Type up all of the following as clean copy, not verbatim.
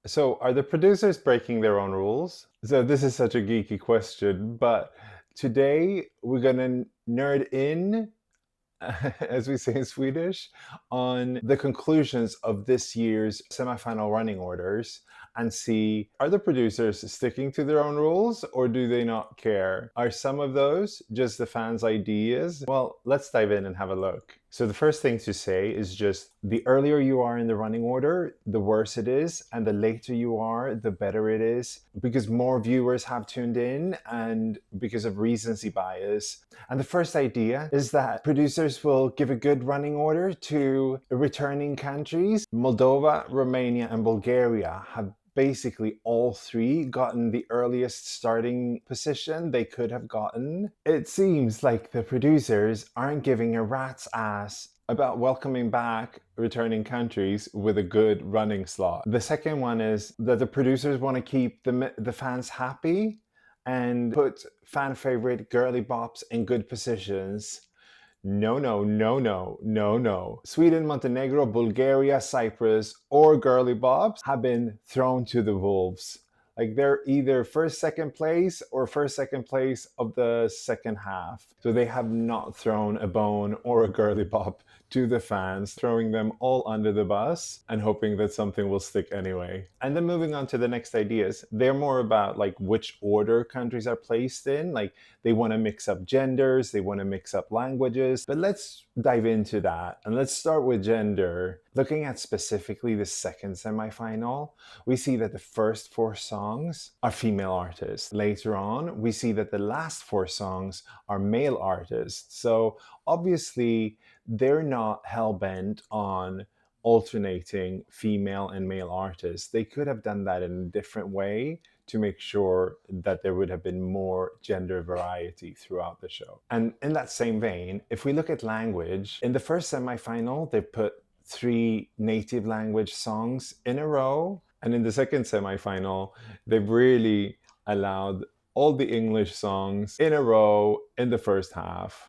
So, are the producers breaking their own rules? So, this is such a geeky question, but today we're gonna nerd in, as we say in Swedish, on the conclusions of this year's semifinal running orders and see, are the producers sticking to their own rules or do they not care? Are some of those just the fans' ideas? Well, let's dive in and have a look. So, the first thing to say is just the earlier you are in the running order, the worse it is, and the later you are, the better it is, because more viewers have tuned in and because of recency bias. And the first idea is that producers will give a good running order to returning countries. Moldova, Romania, and Bulgaria have basically all three gotten the earliest starting position they could have gotten. It seems like the producers aren't giving a rat's ass about welcoming back returning countries with a good running slot. The second one is that the producers want to keep the fans happy and put fan favorite girly bops in good positions. No, no, no, no, no, no. Sweden, Montenegro, Bulgaria, Cyprus, or girly bobs have been thrown to the wolves. Like they're either first, second place or first, second place of the second half. So they have not thrown a bone or a girly bob to the fans, throwing them all under the bus and hoping that something will stick anyway. And then moving on to the next ideas, they're more about like which order countries are placed in. Like they want to mix up genders, they want to mix up languages. But let's dive into that. And let's start with gender. Looking at specifically the second semifinal, we see that the first four songs are female artists. Later on, we see that the last four songs are male artists. So obviously, they're not hell-bent on alternating female and male artists. They could have done that in a different way to make sure that there would have been more gender variety throughout the show. And in that same vein, if we look at language, in the first semifinal, they put three native language songs in a row. And in the second semifinal, they've really allowed all the English songs in a row in the first half.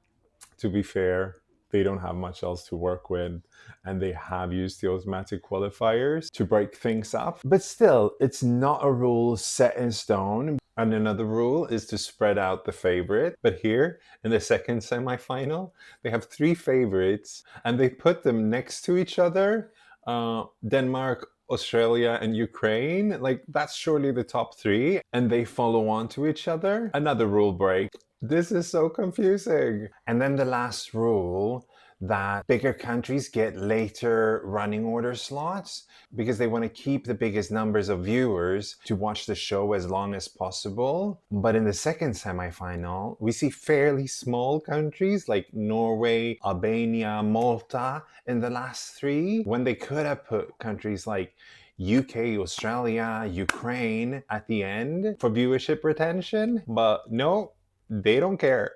To be fair, they don't have much else to work with, and they have used the automatic qualifiers to break things up. But still, it's not a rule set in stone. And another rule is to spread out the favorite. But here, in the second semifinal, they have three favorites, and they put them next to each other. Denmark, Australia, and Ukraine. Like, that's surely the top three, and they follow on to each other. Another rule break. This is so confusing. And then the last rule, that bigger countries get later running order slots because they want to keep the biggest numbers of viewers to watch the show as long as possible. But in the second semifinal, we see fairly small countries like Norway, Albania, Malta in the last three, when they could have put countries like UK, Australia, Ukraine at the end for viewership retention. But no, they don't care.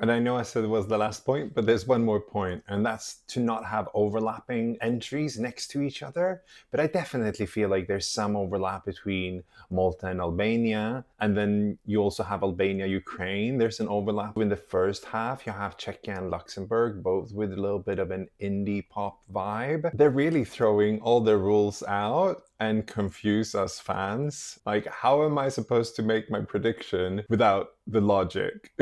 And I know I said it was the last point, but there's one more point, and that's to not have overlapping entries next to each other. But I definitely feel like there's some overlap between Malta and Albania. And then you also have Albania, Ukraine. There's an overlap in the first half. You have Czechia and Luxembourg, both with a little bit of an indie pop vibe. They're really throwing all their rules out and confuse us fans. Like, how am I supposed to make my prediction without the logic?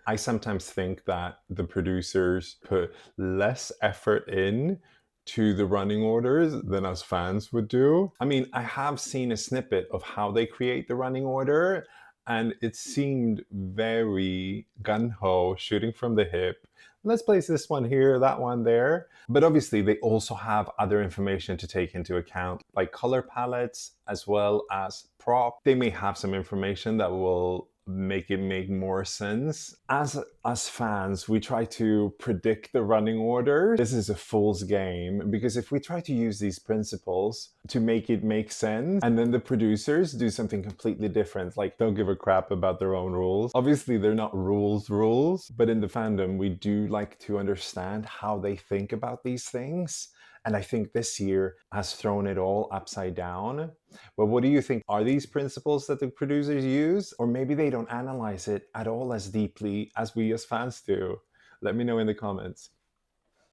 I sometimes think that the producers put less effort in to the running orders than us fans would do. I mean, I have seen a snippet of how they create the running order, and it seemed very gun-ho, shooting from the hip. Let's place this one here, that one there. But obviously, they also have other information to take into account, like color palettes as well as prop. They may have some information that will make it make more sense. As us fans, we try to predict the running order. This is a fool's game, because if we try to use these principles to make it make sense, and then the producers do something completely different, like don't give a crap about their own rules. Obviously, they're not rules, but in the fandom, we do like to understand how they think about these things. And I think this year has thrown it all upside down. But what do you think? Are these principles that the producers use? Or maybe they don't analyze it at all as deeply as we as fans do? Let me know in the comments.